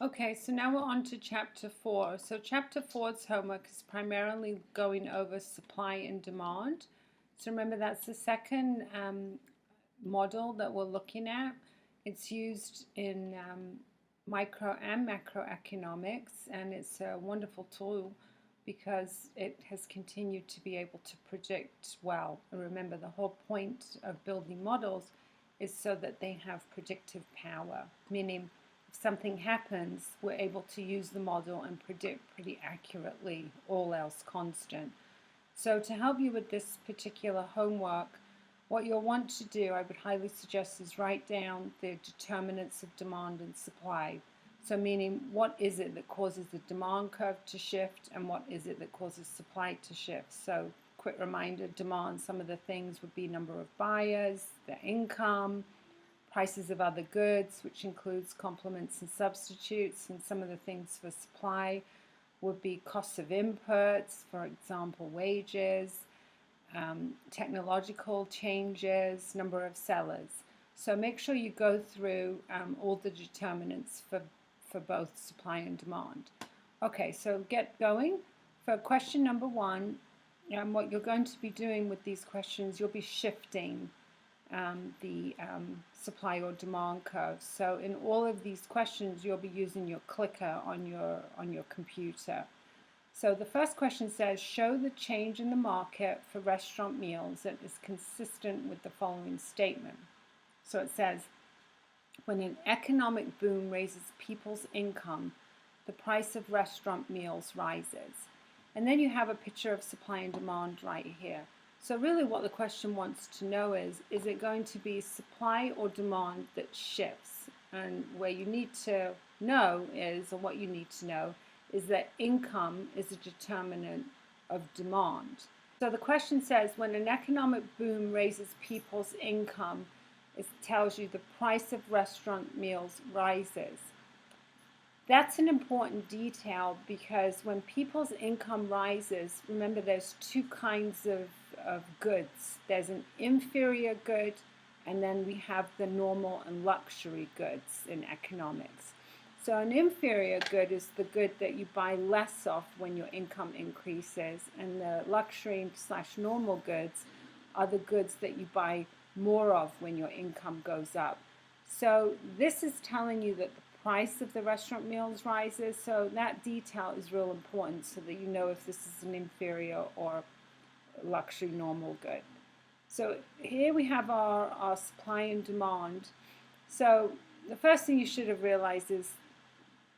Okay, so now we're on to chapter 4. So chapter 4's homework is primarily going over supply and demand. So remember that's the second model that we're looking at. It's used in micro and macroeconomics, and it's a wonderful tool because it has continued to be able to predict well. And remember, the whole point of building models is so that they have predictive power, meaning if something happens, we're able to use the model and predict pretty accurately, all else constant. So to help you with this particular homework, what you'll want to do, I would highly suggest, is write down the determinants of demand and supply. So meaning, what is it that causes the demand curve to shift and what is it that causes supply to shift? So quick reminder, demand, some of the things would be number of buyers, their income, prices of other goods, which includes complements and substitutes, and some of the things for supply would be costs of inputs, for example, wages, technological changes, number of sellers. So make sure you go through all the determinants for both supply and demand. Okay, so get going. For question number 1, what you're going to be doing with these questions, you'll be shifting the supply or demand curve. So in all of these questions, you'll be using your clicker on your computer. So the first question says, show the change in the market for restaurant meals that is consistent with the following statement. So it says, when an economic boom raises people's income, the price of restaurant meals rises. And then you have a picture of supply and demand right here. So really what the question wants to know is it going to be supply or demand that shifts? And where you need to know is, or what you need to know, is that income is a determinant of demand. So the question says, when an economic boom raises people's income, it tells you the price of restaurant meals rises. That's an important detail because when people's income rises, remember there's two kinds of goods. There's an inferior good, and then we have the normal and luxury goods in economics. So an inferior good is the good that you buy less of when your income increases, and the luxury/normal goods are the goods that you buy more of when your income goes up. So this is telling you that the price of the restaurant meals rises, so that detail is real important so that you know if this is an inferior or luxury normal good. So here we have our supply and demand. So the first thing you should have realized is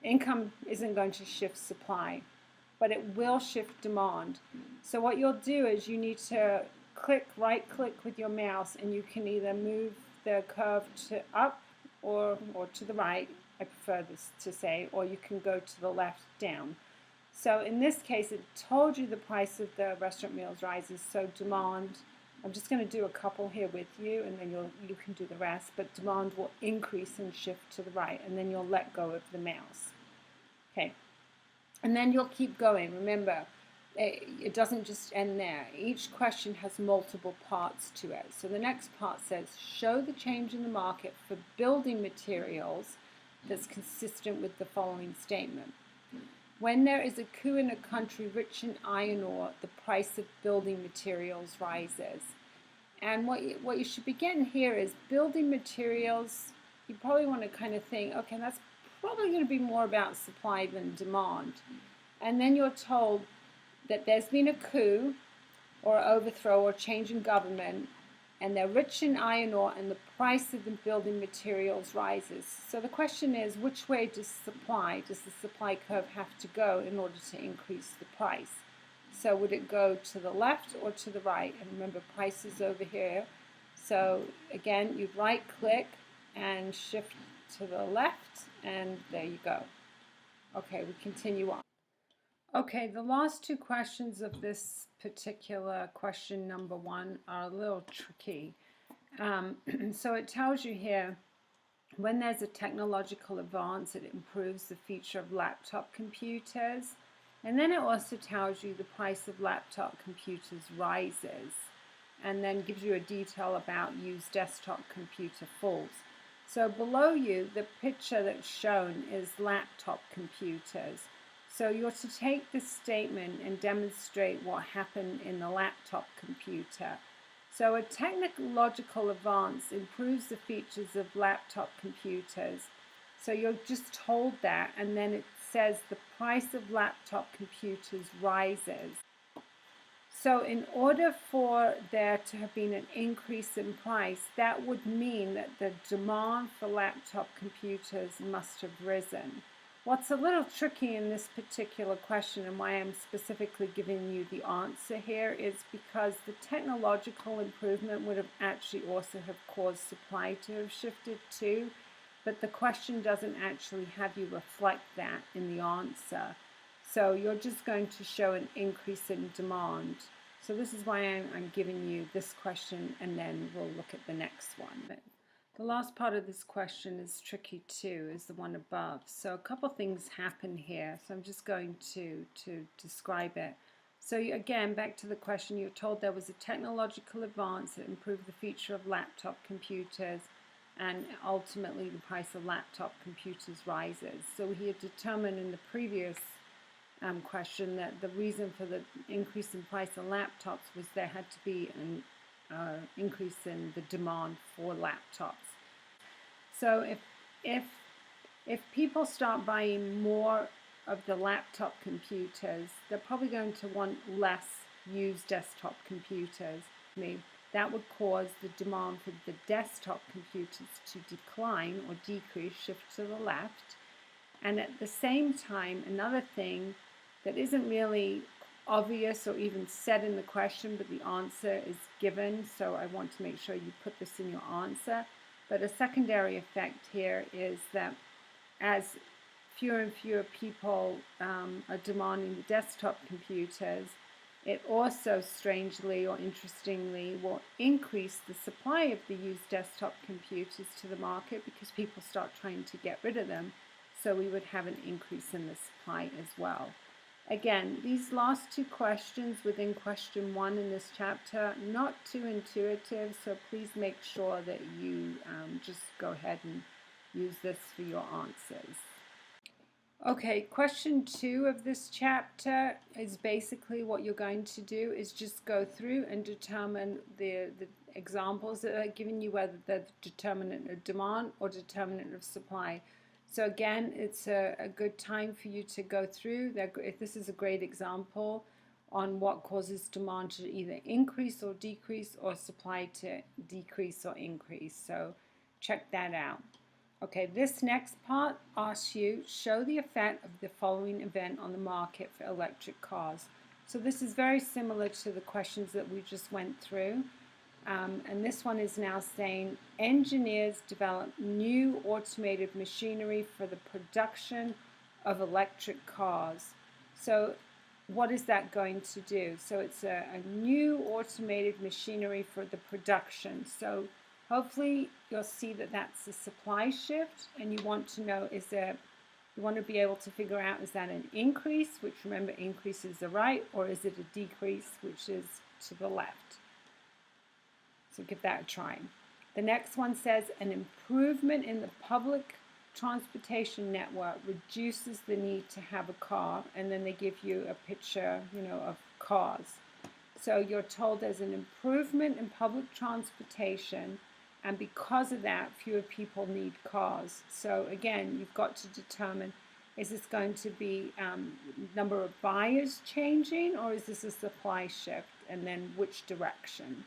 income isn't going to shift supply, but it will shift demand. So what you'll do is you need to right click with your mouse, and you can either move the curve to up or to the right, I prefer this to say, or you can go to the left down. So in this case, it told you the price of the restaurant meals rises, so demand, I'm just going to do a couple here with you, and then you can do the rest, but demand will increase and shift to the right, and then you'll let go of the mouse. Okay, and then you'll keep going. Remember, it doesn't just end there. Each question has multiple parts to it. So the next part says, show the change in the market for building materials that's consistent with the following statement. When there is a coup in a country rich in iron ore, the price of building materials rises. And what you should be getting here is building materials, you probably want to kind of think, okay, that's probably going to be more about supply than demand. And then you're told that there's been a coup or overthrow or change in government, and they're rich in iron ore, and the price of the building materials rises. So the question is, which way does the supply curve have to go in order to increase the price? So would it go to the left or to the right? And remember, price is over here. So again, you right click and shift to the left, and there you go. Okay, we continue on. Okay, the last two questions of this particular question number 1 are a little tricky. So it tells you here, when there's a technological advance, it improves the feature of laptop computers. And then it also tells you the price of laptop computers rises, and then gives you a detail about used desktop computer falls. So below you, the picture that's shown is laptop computers. So you're to take this statement and demonstrate what happened in the laptop computer. So a technological advance improves the features of laptop computers. So you're just told that, and then it says the price of laptop computers rises. So in order for there to have been an increase in price, that would mean that the demand for laptop computers must have risen. What's a little tricky in this particular question, and why I'm specifically giving you the answer here, is because the technological improvement would have actually also have caused supply to have shifted too, but the question doesn't actually have you reflect that in the answer. So you're just going to show an increase in demand. So this is why I'm giving you this question, and then we'll look at the next one. The last part of this question is tricky too, is the one above. So a couple things happen here. So I'm just going to describe it. So again, back to the question, you're told there was a technological advance that improved the feature of laptop computers, and ultimately the price of laptop computers rises. So we had determined in the previous question that the reason for the increase in price of laptops was there had to be an increase in the demand for laptops. So if people start buying more of the laptop computers, they're probably going to want less used desktop computers. That would cause the demand for the desktop computers to decline or decrease, shift to the left. And at the same time, another thing that isn't really obvious or even said in the question, but the answer is given, so I want to make sure you put this in your answer. But a secondary effect here is that as fewer and fewer people are demanding the desktop computers, it also, strangely or interestingly, will increase the supply of the used desktop computers to the market because people start trying to get rid of them. So we would have an increase in the supply as well. Again, these last two questions within question 1 in this chapter, not too intuitive, so please make sure that you just go ahead and use this for your answers. Okay, question 2 of this chapter is basically what you're going to do is just go through and determine the examples that are giving you, whether they're determinant of demand or determinant of supply. So again, it's a good time for you to go through. This is a great example on what causes demand to either increase or decrease, or supply to decrease or increase. So check that out. Okay, this next part asks you, show the effect of the following event on the market for electric cars. So this is very similar to the questions that we just went through. And this one is now saying, engineers develop new automated machinery for the production of electric cars. So what is that going to do? So it's a new automated machinery for the production. So hopefully you'll see that that's a supply shift, and you want to know, you want to be able to figure out, is that an increase, which remember increases are right, or is it a decrease, which is to the left? So give that a try. The next one says, an improvement in the public transportation network reduces the need to have a car, and then they give you a picture, of cars. So you're told there's an improvement in public transportation, and because of that, fewer people need cars. So again, you've got to determine, is this going to be number of buyers changing, or is this a supply shift, and then which direction?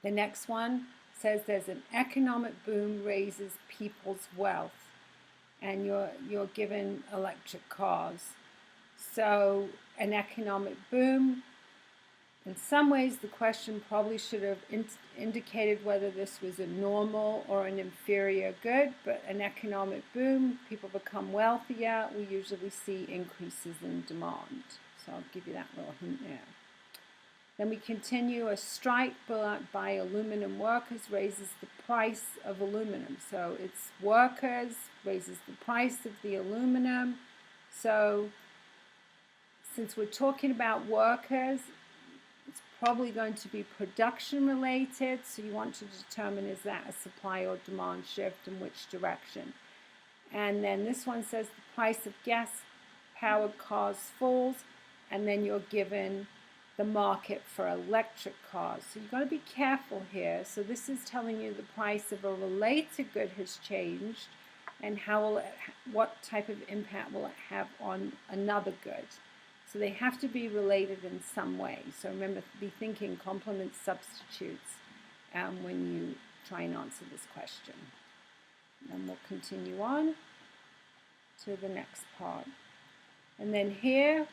The next one says there's an economic boom raises people's wealth, and you're given electric cars. So an economic boom, in some ways the question probably should have indicated whether this was a normal or an inferior good, but an economic boom, people become wealthier, we usually see increases in demand. So I'll give you that little hint there. Then we continue, a strike by aluminum workers raises the price of aluminum. So it's workers, raises the price of the aluminum. So since we're talking about workers, it's probably going to be production related. So you want to determine, is that a supply or demand shift, in which direction? And then this one says the price of gas-powered cars falls, and then you're given the market for electric cars. So you've got to be careful here. So this is telling you the price of a related good has changed, and what type of impact will it have on another good. So they have to be related in some way. So remember, be thinking complement substitutes when you try and answer this question. And we'll continue on to the next part. And then here,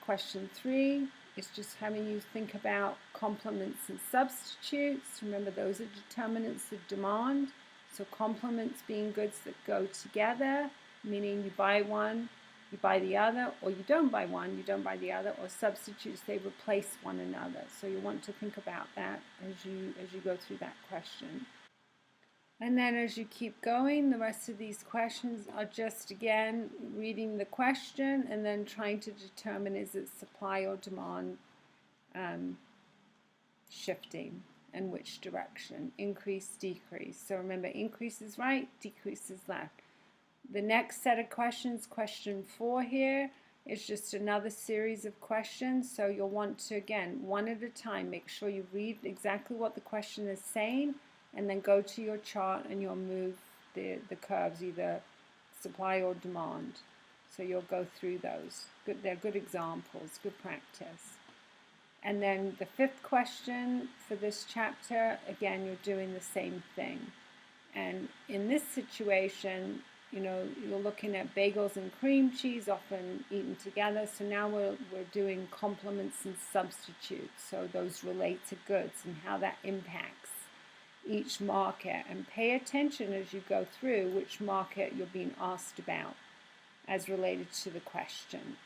question 3 is just having you think about complements and substitutes. Remember, those are determinants of demand. So complements being goods that go together, meaning you buy one, you buy the other, or you don't buy one, you don't buy the other, or substitutes, they replace one another. So you want to think about that as you go through that question. And then as you keep going, the rest of these questions are just, again, reading the question and then trying to determine, is it supply or demand shifting, and which direction, increase, decrease. So remember, increase is right, decrease is left. The next set of questions, question 4 here, is just another series of questions. So you'll want to, again, one at a time, make sure you read exactly what the question is saying, and then go to your chart and you'll move the curves, either supply or demand. So you'll go through those. They're good examples, good practice. And then the 5th question for this chapter, again, you're doing the same thing. And in this situation, you're looking at bagels and cream cheese, often eaten together. So now we're doing complements and substitutes. So those relate to goods and how that impacts each market. And pay attention as you go through which market you're being asked about as related to the question.